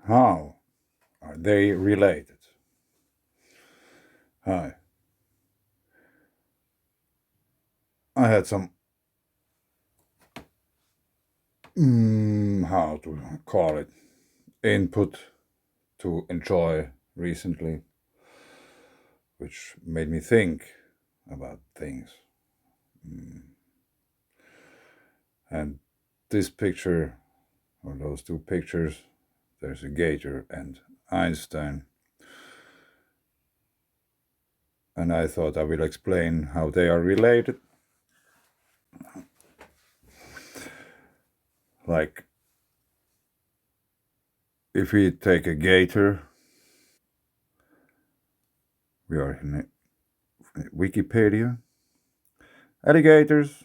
How are they related? Hi. I had some, how to call it, input to enjoy recently, which made me think about things. And this picture, or those two pictures, there's a gator and Einstein. And I thought I will explain how they are related. Like, if we take a gator, we are in Wikipedia. Alligators,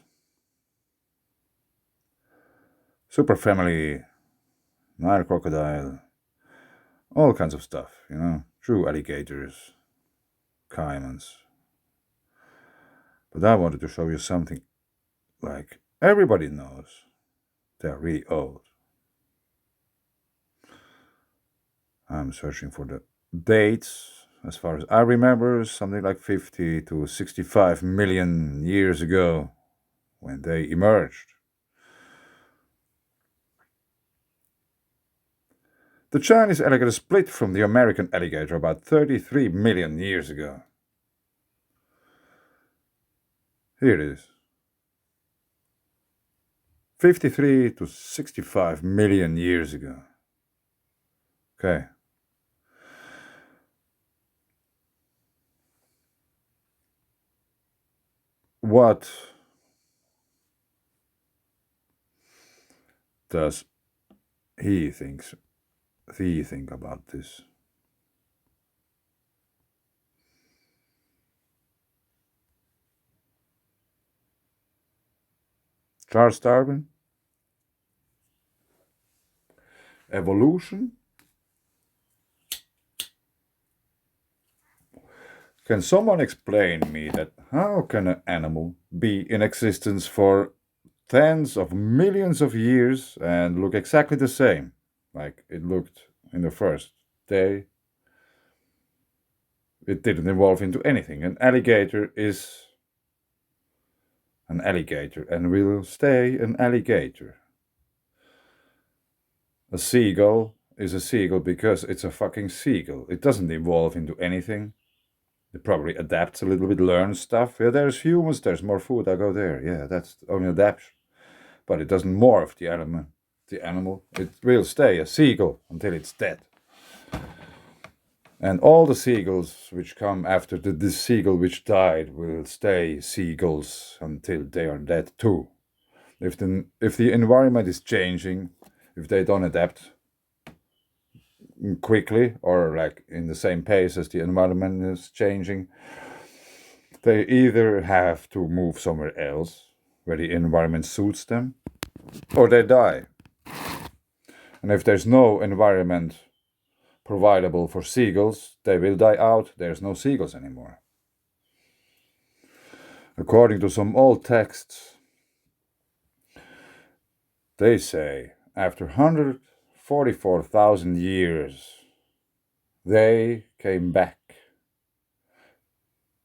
superfamily, Nile crocodile, all kinds of stuff. True alligators, caimans. But I wanted to show you something like everybody knows they're really old. I'm searching for the dates. As far as I remember, something like 50 to 65 million years ago when they emerged. The Chinese alligator split from the American alligator about 33 million years ago. Here it is. 53 to 65 million years ago. Okay. What does he thinks he think about this? Charles Darwin? Evolution? Can someone explain me that how can an animal be in existence for tens of millions of years and look exactly the same like it looked in the first day? It didn't evolve into anything. An alligator is an alligator and will stay an alligator. A seagull is a seagull because it's a fucking seagull. It doesn't evolve into anything. It probably adapts a little bit, learns stuff. Yeah, there's humans, there's more food, I go there. Yeah, that's only adaptation. But it doesn't morph the element, the animal. It will stay a seagull until it's dead. And all the seagulls which come after the seagull which died will stay seagulls until they are dead too. If the environment is changing, if they don't adapt quickly or like in the same pace as the environment is changing, they either have to move somewhere else where the environment suits them, or they die. And if there's no environment providable for seagulls, they will die out. There's no seagulls anymore. According to some old texts, they say after 144,000 years, they came back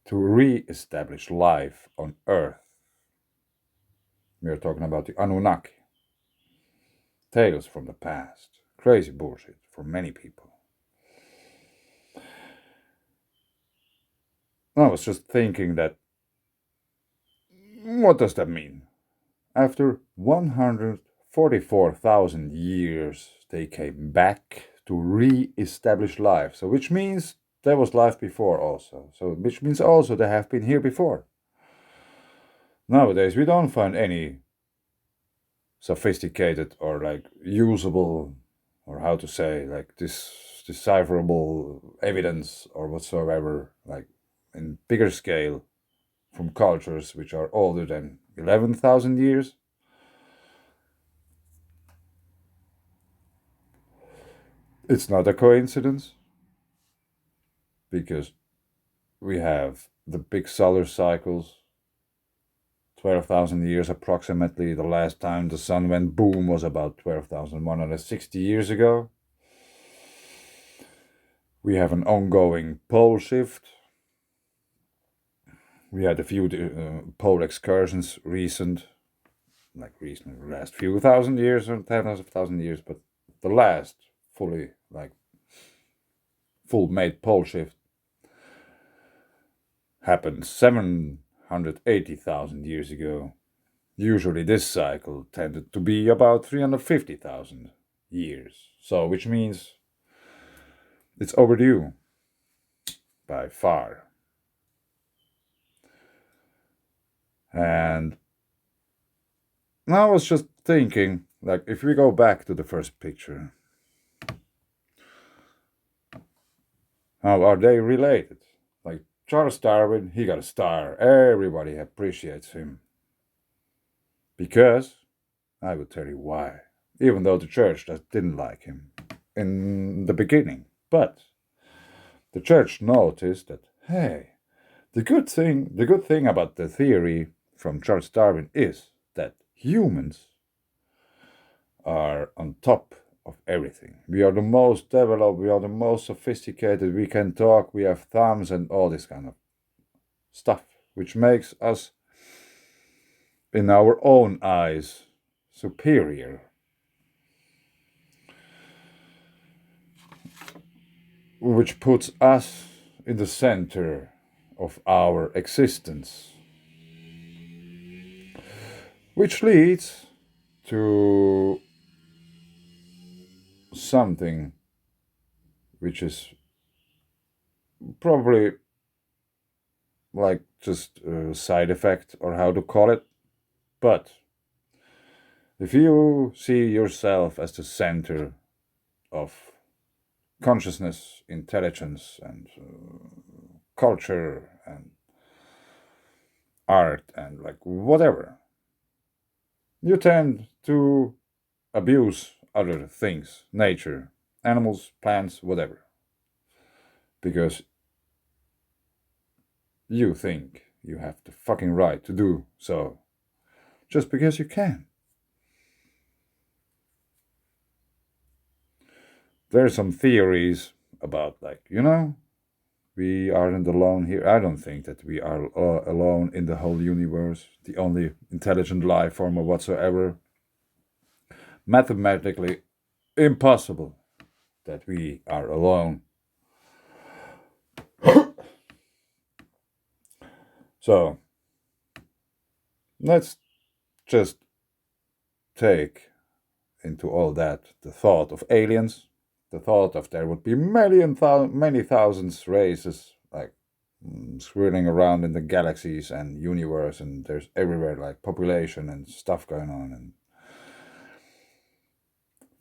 to re-establish life on Earth. We are talking about the Anunnaki. Tales from the past. Crazy bullshit for many people. I was just thinking that, what does that mean? After 144,000 years, they came back to re-establish life. So, which means there was life before also. So, which means also they have been here before. Nowadays, we don't find any sophisticated or like usable, or how to say, like this decipherable evidence or whatsoever, like in bigger scale from cultures which are older than 11,000 years. It's not a coincidence because we have the big solar cycles, 12,000 years approximately. The last time the sun went boom was about 12,160 years ago. We have an ongoing pole shift. We had a few pole excursions recent, the last few thousand years or tens of thousand years, but the last fully like full made pole shift happened 780,000 years ago. Usually this cycle tended to be about 350,000 years, so which means it's overdue by far. And I was just thinking, like, if we go back to the first picture, how are they related? Like, Charles Darwin, he got a star. Everybody appreciates him. Because, I will tell you why. Even though the church didn't like him in the beginning. But the church noticed that, hey, the good thing about the theory from Charles Darwin is that humans are on top of everything. We are the most developed, we are the most sophisticated, we can talk, we have thumbs and all this kind of stuff, which makes us, in our own eyes, superior. Which puts us in the center of our existence. Which leads to something which is probably like just a side effect or how to call it. But if you see yourself as the center of consciousness, intelligence, and culture, and art, and like whatever, you tend to abuse other things, nature, animals, plants, whatever, because you think you have the fucking right to do so just because you can. There are some theories about, like, we aren't alone here. I don't think that we are alone in the whole universe, the only intelligent life form or whatsoever. Mathematically impossible that we are alone. So, let's just take into all that the thought of aliens, the thought of there would be many thousands races like swirling around in the galaxies and universe, and there's everywhere like population and stuff going on. And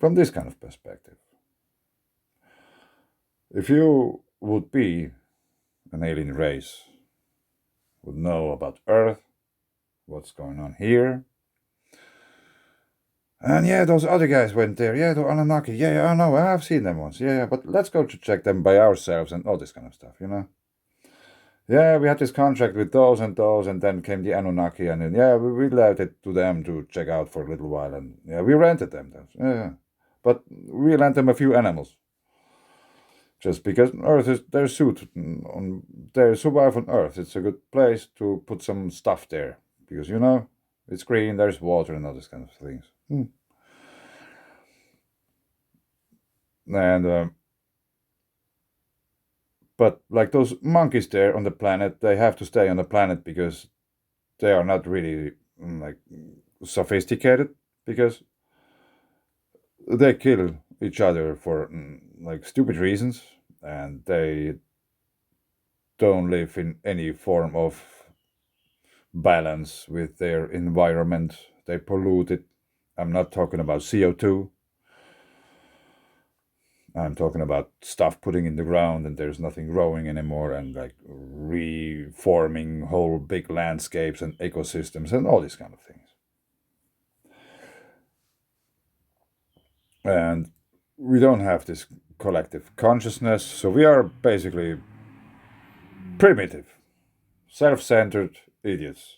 from this kind of perspective, if you would be an alien race, would know about Earth, what's going on here. And yeah, those other guys went there. Yeah, the Anunnaki. Yeah, I know. I've seen them once. Yeah, but let's go to check them by ourselves and all this kind of stuff, Yeah, we had this contract with those, and then came the Anunnaki, and then, yeah, we left it to them to check out for a little while, and yeah, we rented them. Yeah, but we lent them a few animals. Just because Earth is their suit on they survive on Earth. It's a good place to put some stuff there because it's green. There's water and all these kind of things. And but like those monkeys there on the planet, they have to stay on the planet because they are not really like sophisticated because they kill each other for like stupid reasons, and they don't live in any form of balance with their environment. They pollute it. I'm not talking about CO2. I'm talking about stuff putting in the ground and there's nothing growing anymore, and like reforming whole big landscapes and ecosystems and all these kind of things. And we don't have this collective consciousness, so we are basically primitive, self-centered idiots.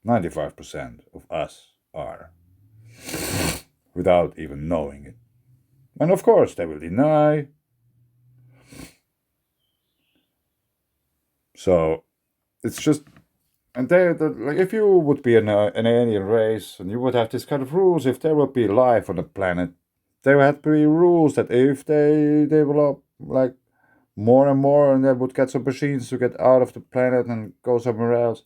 95% of us are, without even knowing it. And of course, they will deny So it's just, and like if you would be an alien race and you would have this kind of rules, if there would be life on the planet, there would have to be rules that if they develop like more and more, and they would get some machines to get out of the planet and go somewhere else.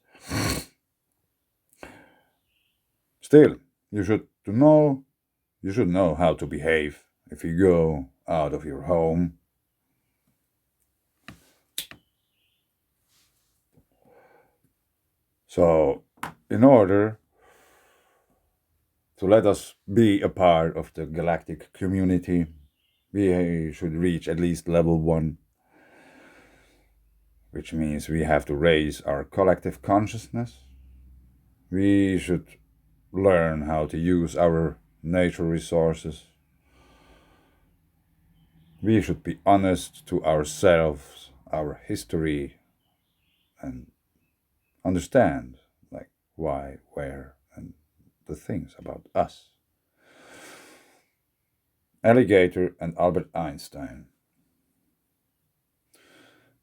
Still, you should to know you should know how to behave if you go out of your home. So, in order to let us be a part of the galactic community, we should reach at least level 1, which means we have to raise our collective consciousness. We should learn how to use our nature resources. We should be honest to ourselves, our history, and understand like why, where, and the things about us. Alligator and Albert Einstein.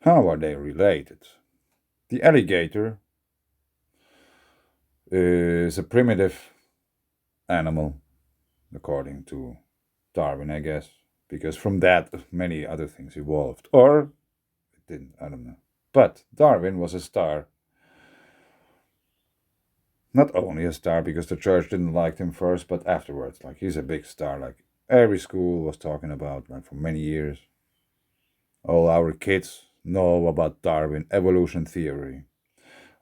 How are they related? The alligator is a primitive animal, according to Darwin, I guess, because from that many other things evolved. Or it didn't, I don't know. But Darwin was a star. Not only a star because the church didn't like him first, but afterwards. Like he's a big star. Like every school was talking about like for many years. All our kids know about Darwin evolution theory.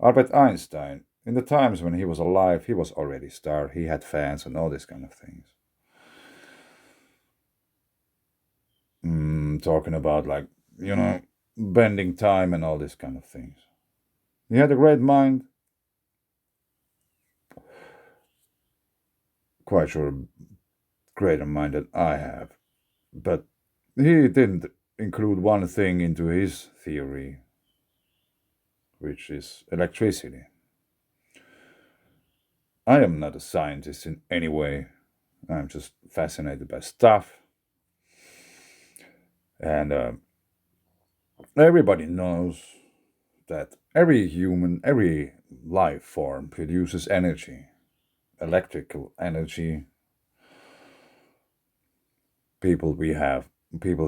Albert Einstein, in the times when he was alive, he was already a star. He had fans and all these kind of things. Talking about like, bending time and all these kind of things. He had a great mind. Quite sure greater mind than I have. But he didn't include one thing into his theory, which is electricity. I am not a scientist in any way. I'm just fascinated by stuff. And everybody knows that every human, every life form produces energy, electrical energy. People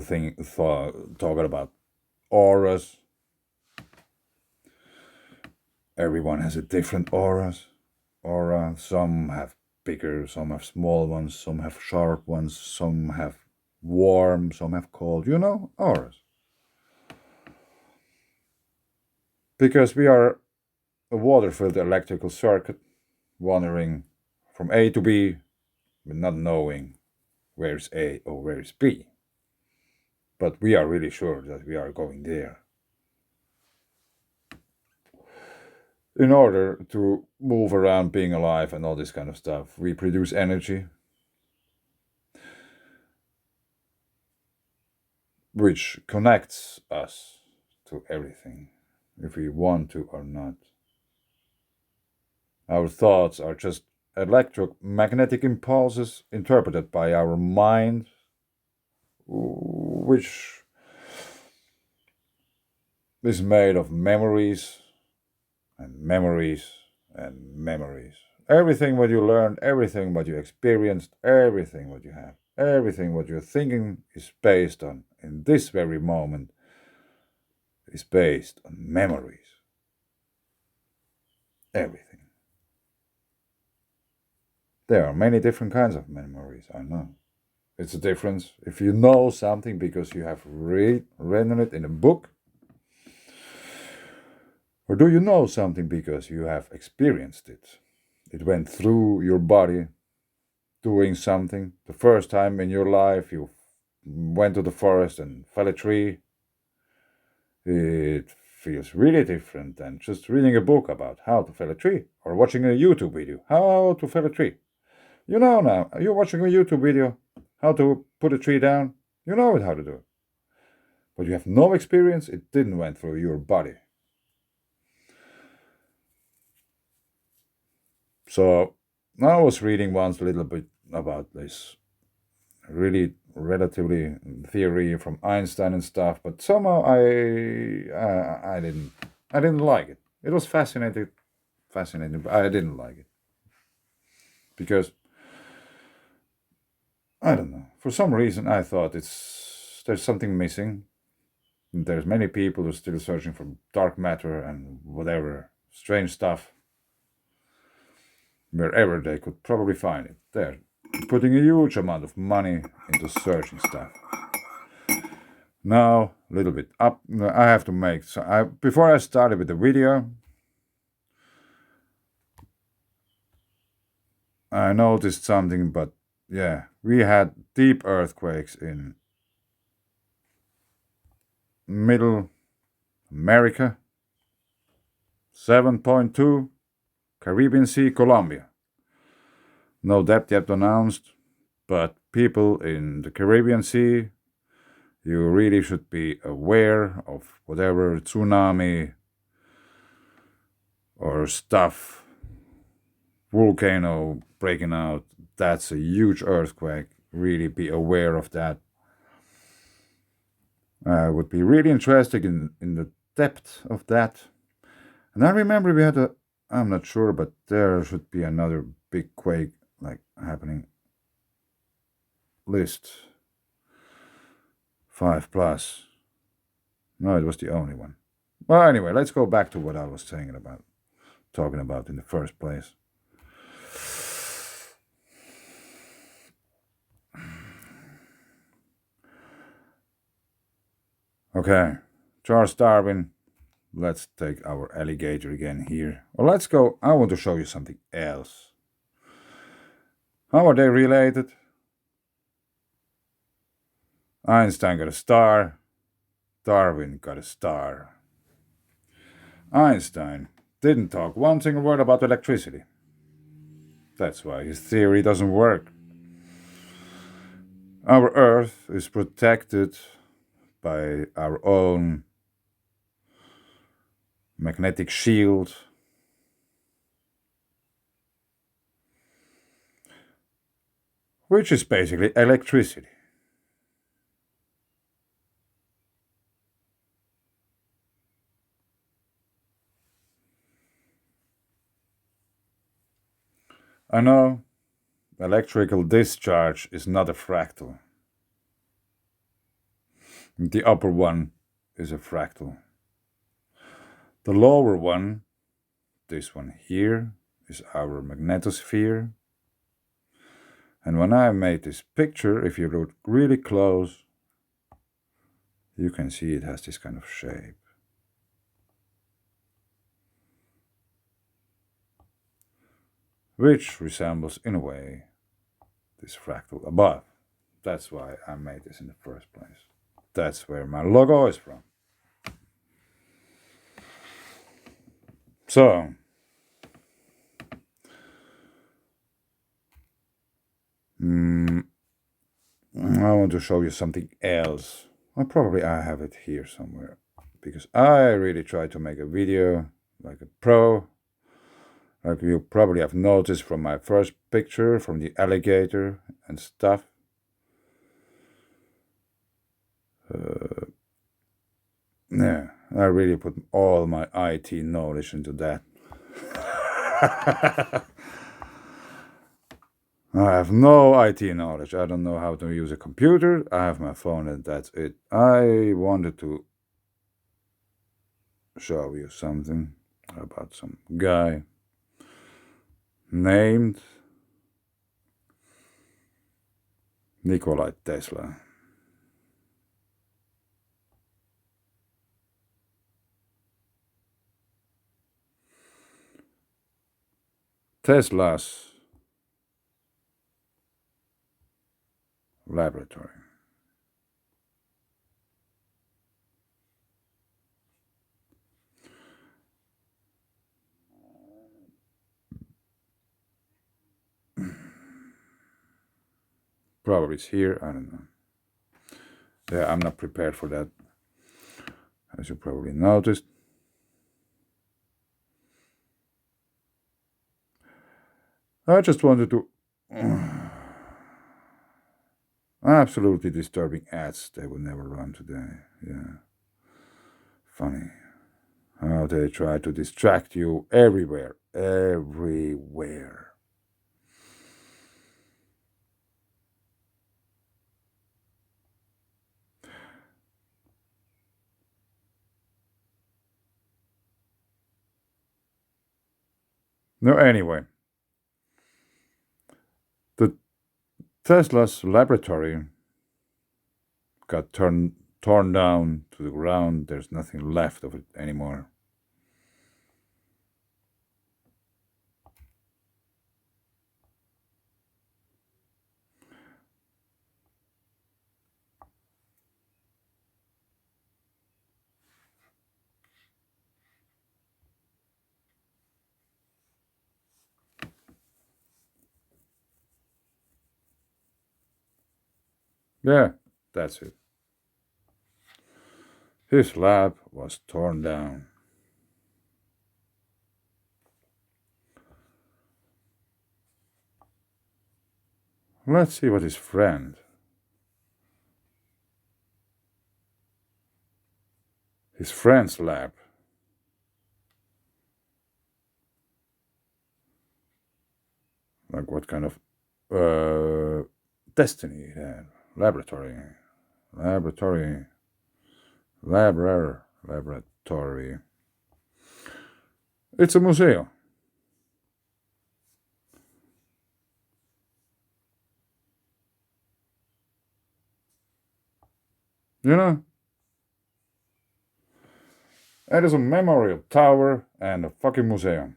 talking about auras. Everyone has a different aura. Some have bigger, some have small ones, some have sharp ones, some have warm, some have cold. Auras. Because we are a water-filled electrical circuit wandering from A to B, but not knowing where is A or where is B. But we are really sure that we are going there. In order to move around being alive and all this kind of stuff, we produce energy, which connects us to everything, if we want to or not. Our thoughts are just electromagnetic impulses interpreted by our mind, which is made of memories and memories and memories. Everything what you learned, everything what you experienced, everything what you have, everything what you're thinking is based on, in this very moment, is based on memories. Everything. There are many different kinds of memories, I know. It's a difference if you know something because you have written it in a book, or do you know something because you have experienced it? It went through your body doing something. The first time in your life you went to the forest and fell a tree. It feels really different than just reading a book about how to fell a tree or watching a YouTube video, how to fell a tree. You know now, you're watching a YouTube video, how to put a tree down. You know how to do it. But you have no experience, it didn't went through your body. So I was reading once a little bit about this really relatively theory from Einstein and stuff, but somehow I I didn't like it. It was fascinating, but I didn't like it because I don't know. For some reason, I thought there's something missing. There's many people who are still searching for dark matter and whatever strange stuff wherever they could probably find it. They're putting a huge amount of money into searching stuff. Now, a little bit up. I have to make. Before I started with the video, I noticed something, but yeah, we had deep earthquakes in Middle America, 7.2, Caribbean Sea, Colombia. No depth yet announced, but people in the Caribbean Sea, you really should be aware of whatever tsunami or stuff, volcano breaking out. That's a huge earthquake. Really be aware of that. I would be really interested in the depth of that. And I remember we had I'm not sure, but there should be another big quake like happening. List 5 plus. No, it was the only one. Well, anyway, let's go back to what I was talking about in the first place. Okay, Charles Darwin. Let's take our alligator again here. Or let's go. I want to show you something else. How are they related? Einstein got a star. Darwin got a star. Einstein didn't talk one single word about electricity. That's why his theory doesn't work. Our Earth is protected by our own magnetic shield. Which is basically electricity. I know electrical discharge is not a fractal. The upper one is a fractal. The lower one, this one here, is our magnetosphere. And when I made this picture, if you look really close, you can see it has this kind of shape. Which resembles, in a way, this fractal above. That's why I made this in the first place. That's where my logo is from. So, I want to show you something else. I have it here somewhere. Because I really try to make a video like a pro. Like you probably have noticed from my first picture, from the alligator and stuff. Yeah, I really put all my IT knowledge into that. I have no IT knowledge. I don't know how to use a computer. I have my phone and that's it. I wanted to show you something about some guy named Nikola Tesla. Tesla's laboratory. Probably it's here, I don't know. Yeah, I'm not prepared for that, as you probably noticed. I just wanted to. Absolutely disturbing ads they would never run today. Yeah. Funny How they try to distract you everywhere, everywhere. No, anyway, the Tesla's laboratory got torn down to the ground. There's nothing left of it anymore. Yeah, that's it. His lab was torn down. Let's see what his friend's lab. Like what kind of destiny it had. Laboratory. Laboratory. Laboratory. It's a museum. You know? It is a memorial tower and a fucking museum.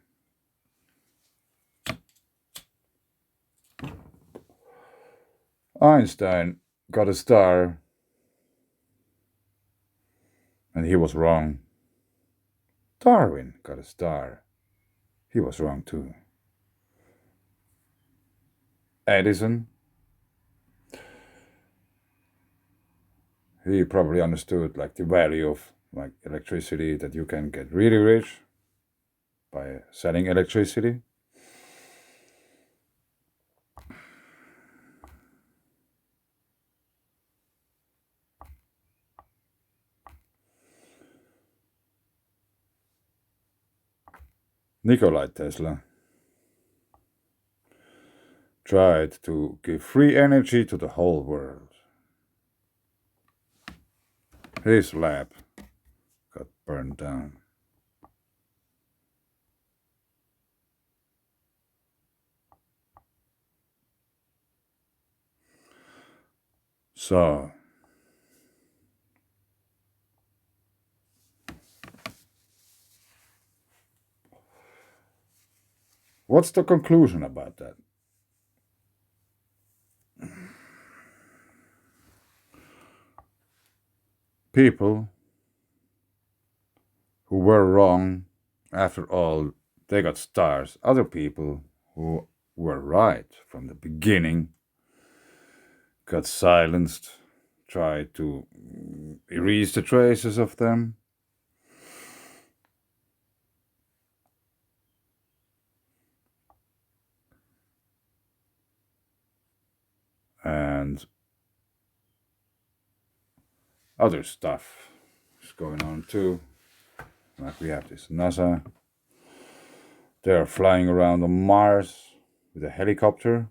Einstein got a star and he was wrong. Darwin got a star. He was wrong too. Edison, he probably understood like the value of like electricity, that you can get really rich by selling electricity. Nikola Tesla tried to give free energy to the whole world. His lab got burned down. So, what's the conclusion about that? People who were wrong, after all, they got stars. Other people who were right from the beginning got silenced, tried to erase the traces of them. And other stuff is going on too. Like we have this NASA. They're flying around on Mars with a helicopter.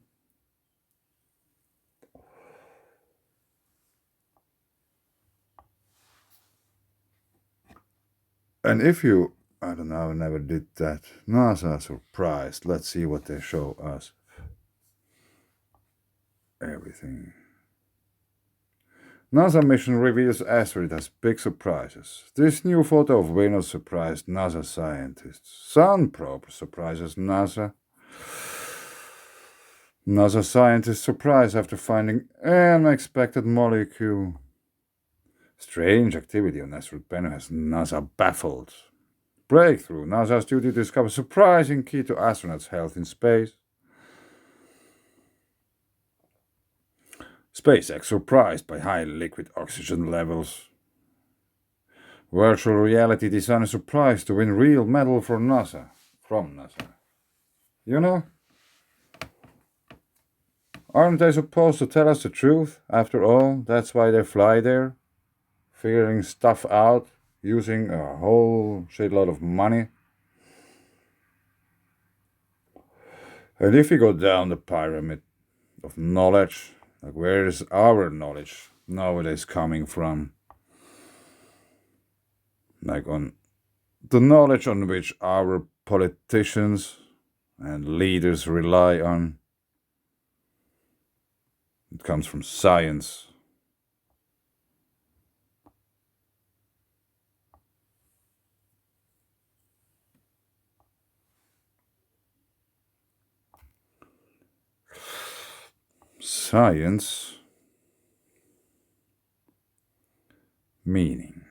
And if you, I don't know, never did that, NASA surprised. Let's see what they show us. Everything. NASA mission reveals asteroid has big surprises. This new photo of Venus surprised NASA scientists. Sun probe surprises NASA. NASA scientists surprised after finding an unexpected molecule. Strange activity on asteroid Bennu has NASA baffled. Breakthrough. NASA's duty to discover surprising key to astronauts' health in space. SpaceX surprised by high liquid oxygen levels. Virtual reality designer surprised to win real medal for NASA. From NASA. You know? Aren't they supposed to tell us the truth? After all, that's why they fly there. Figuring stuff out. using a whole shitload of money. And if you go down the pyramid of knowledge, like where is our knowledge nowadays coming from? Like on the knowledge on which our politicians and leaders rely on, it comes from science. Science meaning.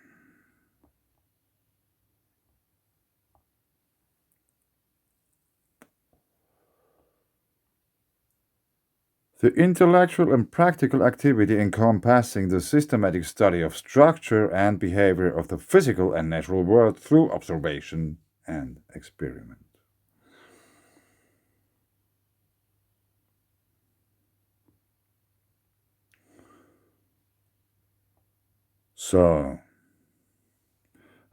The intellectual and practical activity encompassing the systematic study of structure and behavior of the physical and natural world through observation and experiment. So,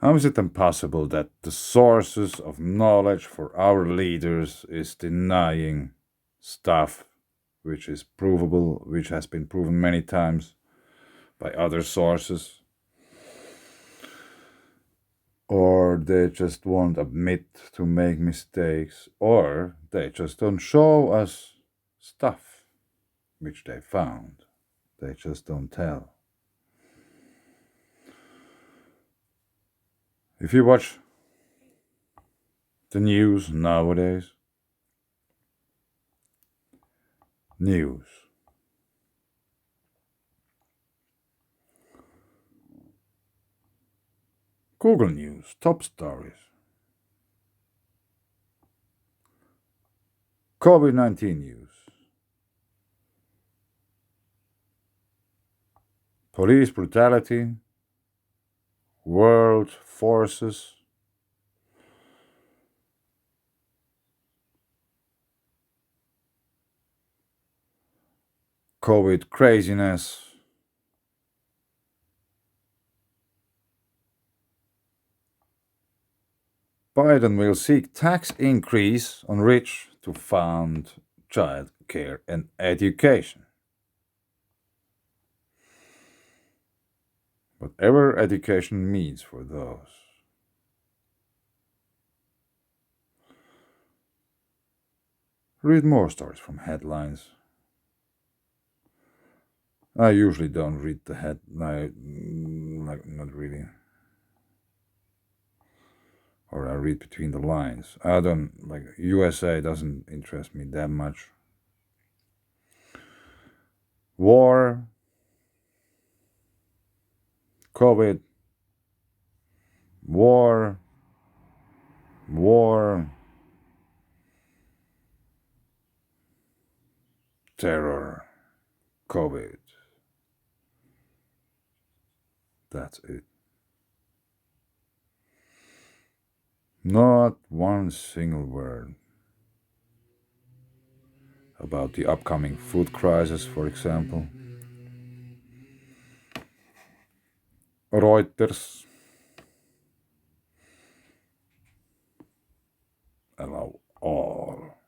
how is it then possible that the sources of knowledge for our leaders is denying stuff which is provable, which has been proven many times by other sources? Or they just won't admit to make mistakes, or they just don't show us stuff which they found. They just don't tell. If you watch the news nowadays, news. Google News, top stories. COVID-19 news. Police brutality. World forces. COVID craziness. Biden will seek tax increase on rich to fund child care and education. Whatever education means for those. Read more stories from headlines. I usually don't read the headline, like not really. Or I read between the lines. I don't like USA doesn't interest me that much. War, COVID, war, war, terror, COVID. That's it. Not one single word about the upcoming food crisis, for example. Reuters allow all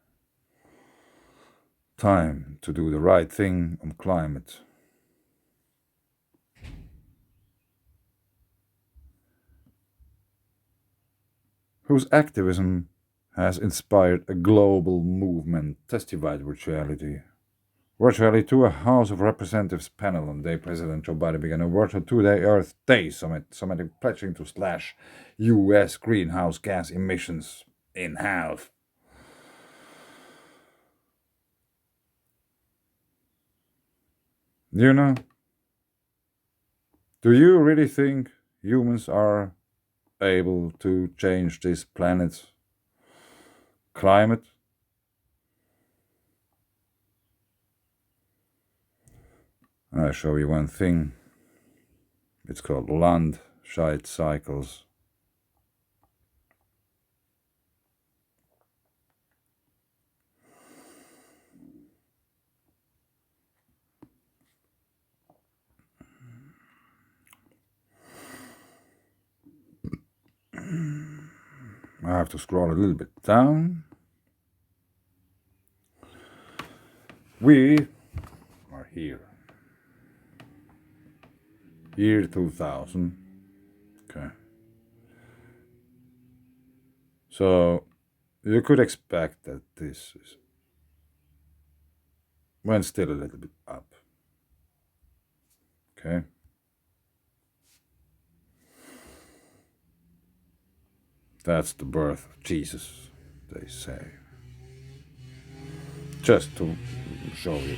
time to do the right thing on climate. Whose activism has inspired a global movement testified virtually to a House of Representatives panel on day President Joe Biden began a virtual two-day Earth Day summit pledging to slash U.S. greenhouse gas emissions in half. You know, do you really think humans are able to change this planet's climate? I'll show you one thing. It's called Landscheid cycles. have to scroll a little bit down. We are here. Year 2000. Okay. So you could expect that this went still a little bit up. Okay. That's the birth of Jesus, they say. Just to show you.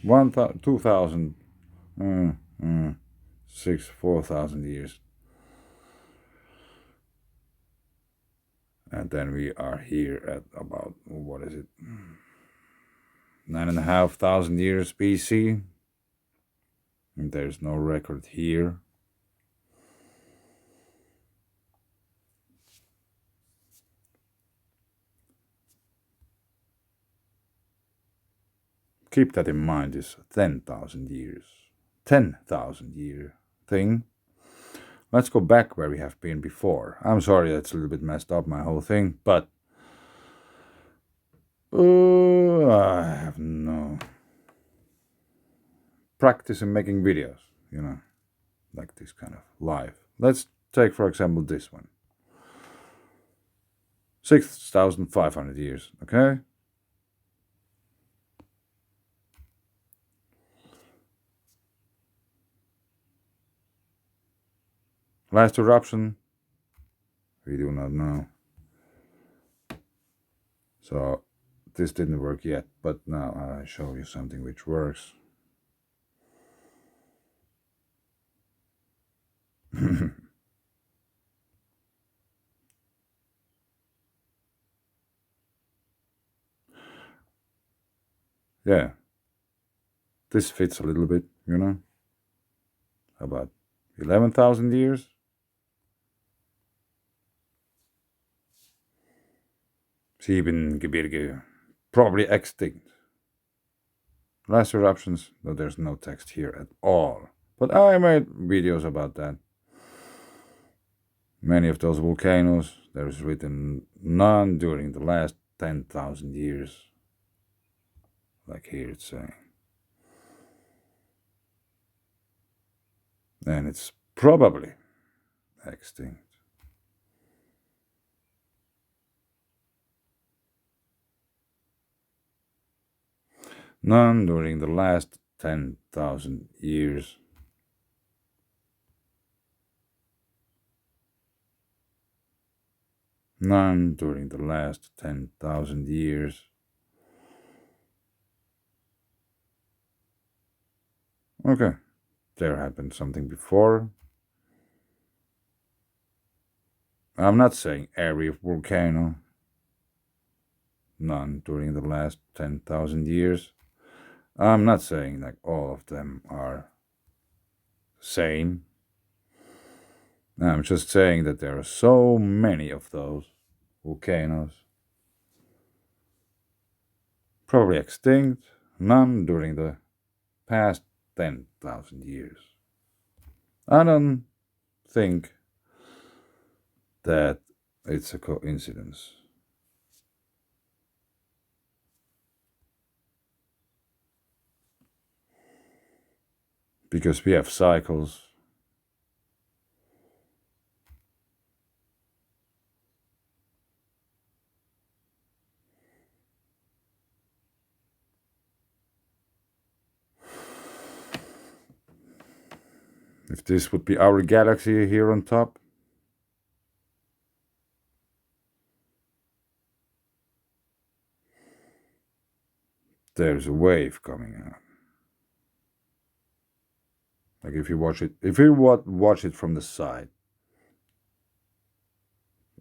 2,000, 4,000 years. And then we are here at about, what is it, 9,500 years BC. And there's no record here. Keep that in mind, this 10,000 years. 10,000 year thing. Let's go back where we have been before. I'm sorry that's a little bit messed up, my whole thing, but I have no practice in making videos, like this kind of live. Let's take, for example, this one. 6,500 years, okay? Last eruption, we do not know. So this didn't work yet, but now I show you something which works. Yeah, this fits a little bit, about 11,000 years. Siebengebirge, probably extinct. Last eruptions, though there's no text here at all. But I made videos about that. Many of those volcanoes, there's written none during the last 10,000 years. Like here it's saying. And it's probably extinct. None during the last 10,000 years. None during the last 10,000 years. Okay, there happened something before. I'm not saying every volcano. None during the last 10,000 years. I'm not saying like all of them are sane. I'm just saying that there are so many of those volcanoes. Probably extinct, none during the past 10,000 years. I don't think that it's a coincidence. Because we have cycles. If this would be our galaxy here on top, there's a wave coming out. Like if you watch it from the side,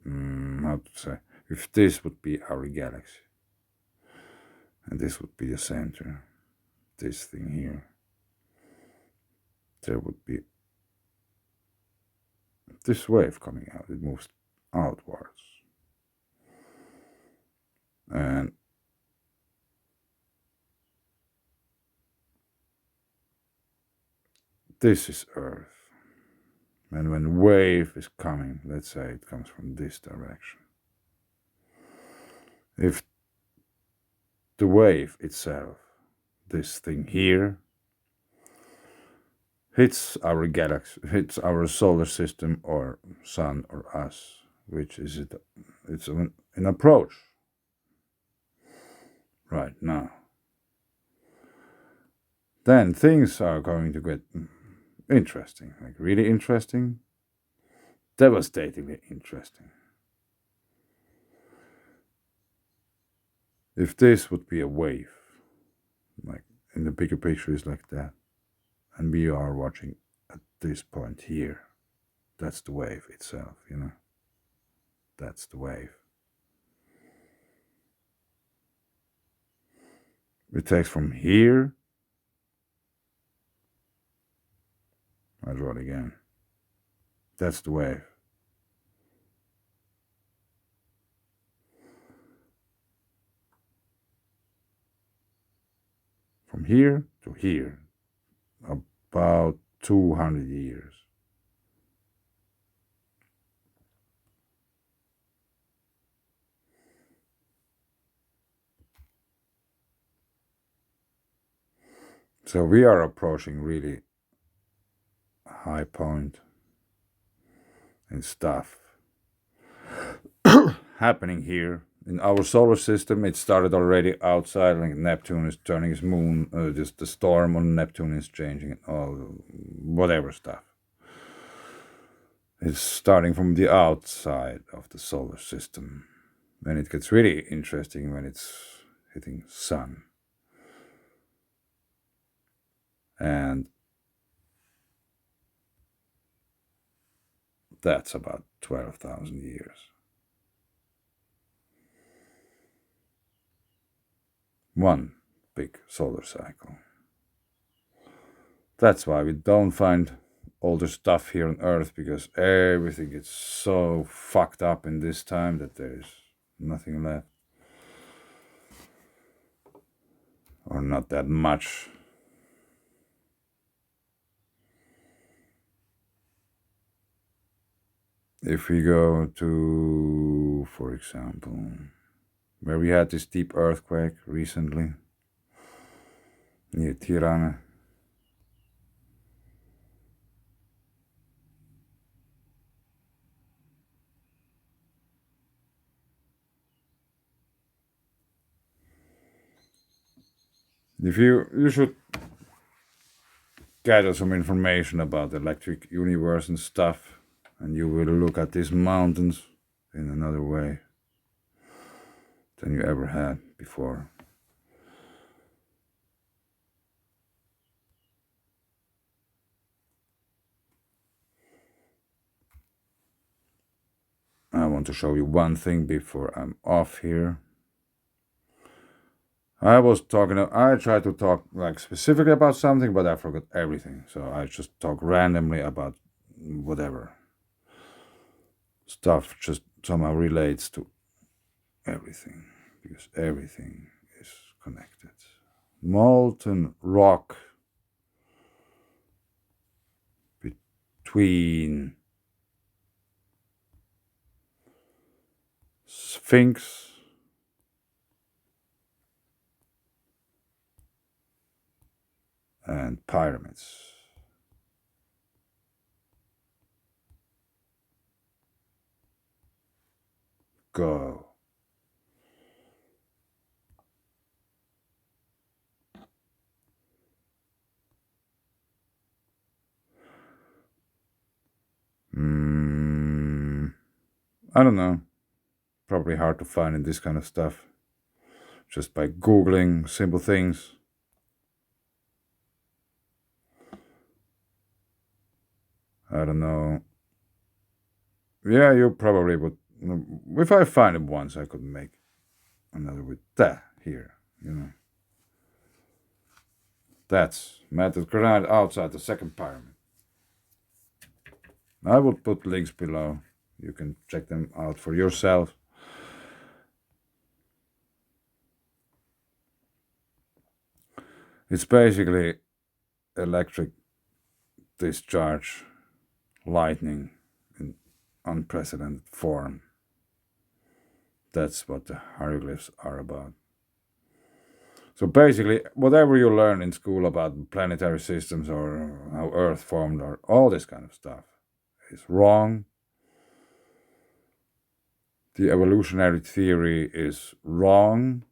how to say, if this would be our galaxy, and this would be the center, this thing here, there would be this wave coming out. It moves outwards, and this is Earth. And when wave is coming, let's say it comes from this direction. If the wave itself, this thing here, hits our galaxy, hits our solar system or sun or us, which is it? It's an approach right now. Then things are going to get interesting, like really interesting, devastatingly interesting. If this would be a wave, like in the bigger picture is like that, and we are watching at this point here, that's the wave itself, That's the wave. It takes from here. I draw it again. That's the wave. From here to here, about 200 years. So we are approaching really high point and stuff happening here in our solar system. It started already outside, like Neptune is turning his moon, just the storm on Neptune is changing, and all whatever stuff. It's starting from the outside of the solar system. And it gets really interesting when it's hitting sun. And that's about 12,000 years. One big solar cycle. That's why we don't find older stuff here on Earth, because everything gets so fucked up in this time that there's nothing left. Or not that much. If we go to, for example, where we had this deep earthquake recently, near Tirana. If you should gather some information about the electric universe and stuff, and you will look at these mountains in another way than you ever had before. I want to show you one thing before I'm off here. I tried to talk like specifically about something, but I forgot everything. So I just talk randomly about whatever. Stuff just somehow relates to everything, because everything is connected. Molten rock between Sphinx and pyramids. Go. I don't know. Probably hard to find in this kind of stuff. Just by Googling simple things. I don't know. Yeah, you probably would. If I find it once, I could make another with that here, That's Method Granite outside the second pyramid. I will put links below. You can check them out for yourself. It's basically electric discharge, lightning in unprecedented form. That's what the hieroglyphs are about. So basically, whatever you learn in school about planetary systems or how Earth formed or all this kind of stuff is wrong. The evolutionary theory is wrong.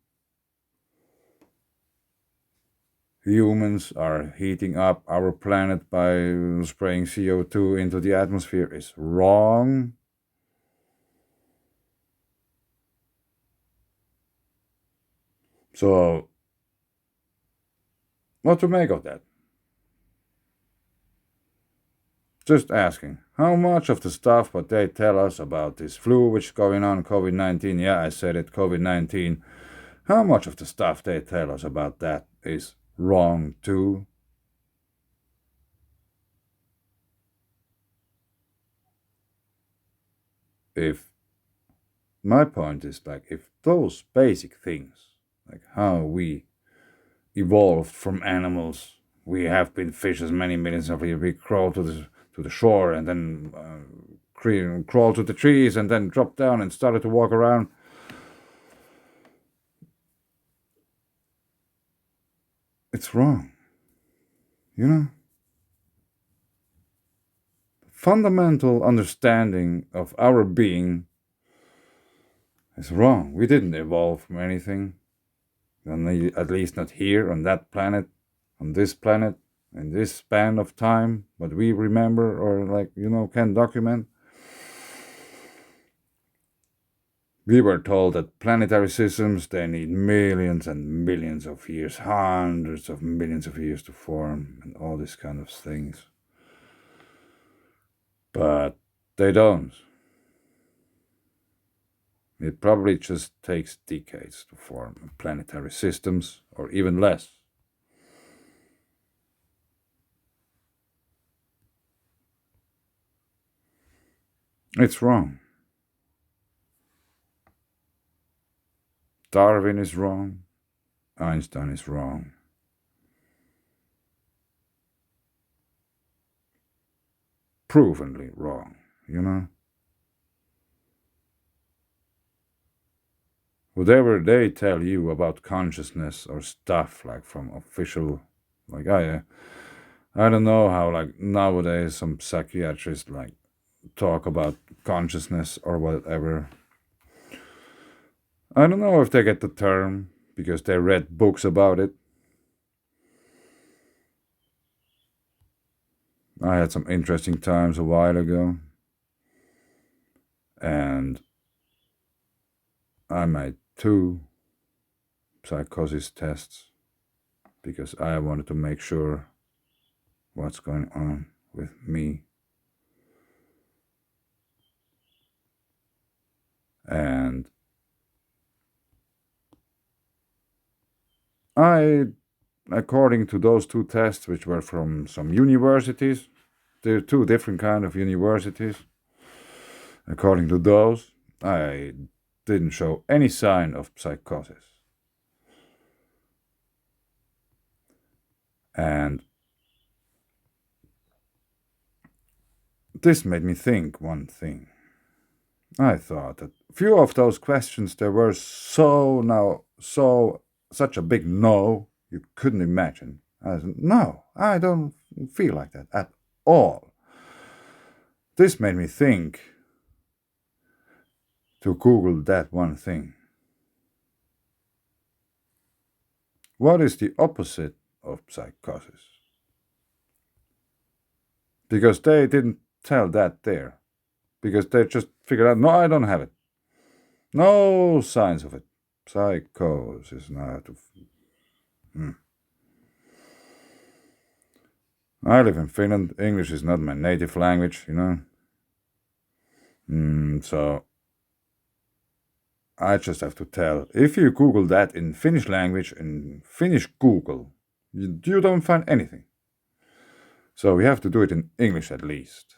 Humans are heating up our planet by spraying CO2 into the atmosphere is wrong. So, what to make of that? Just asking, how much of the stuff what they tell us about this flu which is going on, COVID-19, yeah, I said it, COVID-19, how much of the stuff they tell us about that is wrong too? If my point is like, if those basic things, like how we evolved from animals, we have been fishes many millions of years, we crawl to the shore and then crawl to the trees and then drop down and started to walk around. It's wrong. You know? Fundamental understanding of our being is wrong. We didn't evolve from anything. At least not here on that planet, on this planet, in this span of time, what we remember or can document. We were told that planetary systems, they need millions and millions of years, hundreds of millions of years to form and all these kind of things. But they don't. It probably just takes decades to form planetary systems, or even less. It's wrong. Darwin is wrong. Einstein is wrong. Provenly wrong, you know? Whatever they tell you about consciousness or stuff like from official, like I don't know how like nowadays some psychiatrists like talk about consciousness or whatever. I don't know if they get the term because they read books about it. I had some interesting times a while ago, and I made 2 psychosis tests because I wanted to make sure what's going on with me. And according to those 2 tests, which were from some universities, there are 2 different kind of universities. According to those, I didn't show any sign of psychosis. And this made me think one thing. I thought that few of those questions there were such a big no you couldn't imagine. I said, no, I don't feel like that at all. This made me think to Google that one thing. What is the opposite of psychosis? Because they didn't tell that there. Because they just figured out, no, I don't have it. No signs of it. Psychosis. I live in Finland. English is not my native language, you know. So I just have to tell. If you Google that in Finnish language, in Finnish Google, you don't find anything. So we have to do it in English at least.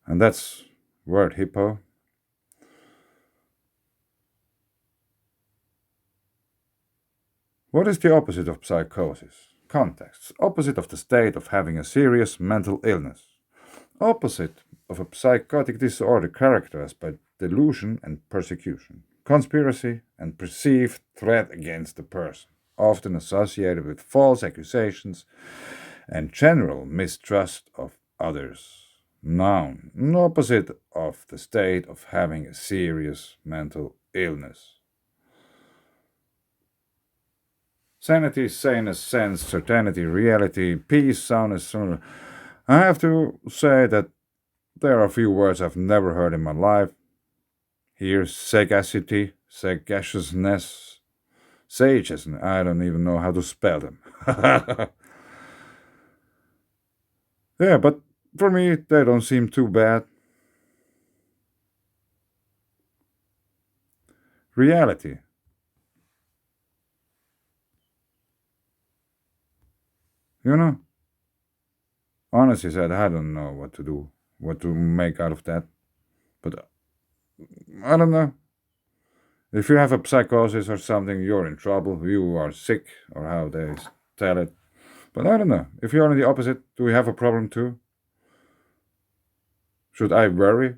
And that's word hippo. What is the opposite of psychosis? contexts, opposite of the state of having a serious mental illness, opposite of a psychotic disorder characterized by delusion and persecution, conspiracy and perceived threat against the person, often associated with false accusations and general mistrust of others. Noun, opposite of the state of having a serious mental illness. Sanity, saneness, sense, certainty, reality, peace, soundness. I have to say that there are a few words I've never heard in my life. Here's sagacity, sagaciousness, sages, I don't even know how to spell them. Yeah, but for me, they don't seem too bad. Reality. You know, honestly said, I don't know what to do, what to make out of that. But I don't know. If you have a psychosis or something, you're in trouble, you are sick, or how they tell it. But I don't know. If you're on the opposite, do we have a problem too? Should I worry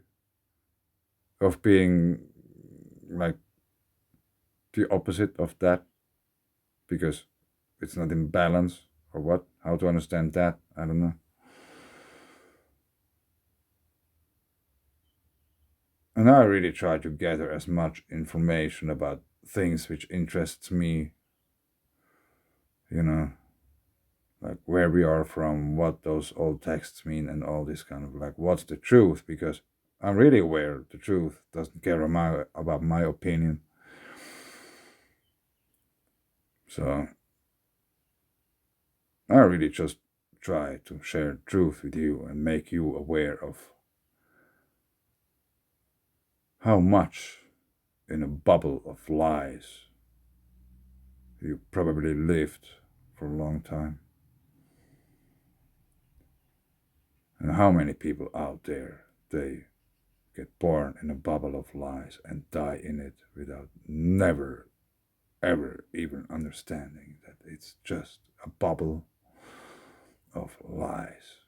of being like the opposite of that? Because it's not in balance, or what? How to understand that? I don't know. And I really try to gather as much information about things which interests me, you know, like where we are from, what those old texts mean, and all this kind of like what's the truth, because I'm really aware the truth doesn't care about my opinion. So I really just try to share truth with you and make you aware of how much in a bubble of lies you probably lived for a long time. And how many people out there, they get born in a bubble of lies and die in it without never, ever even understanding that it's just a bubble of lies.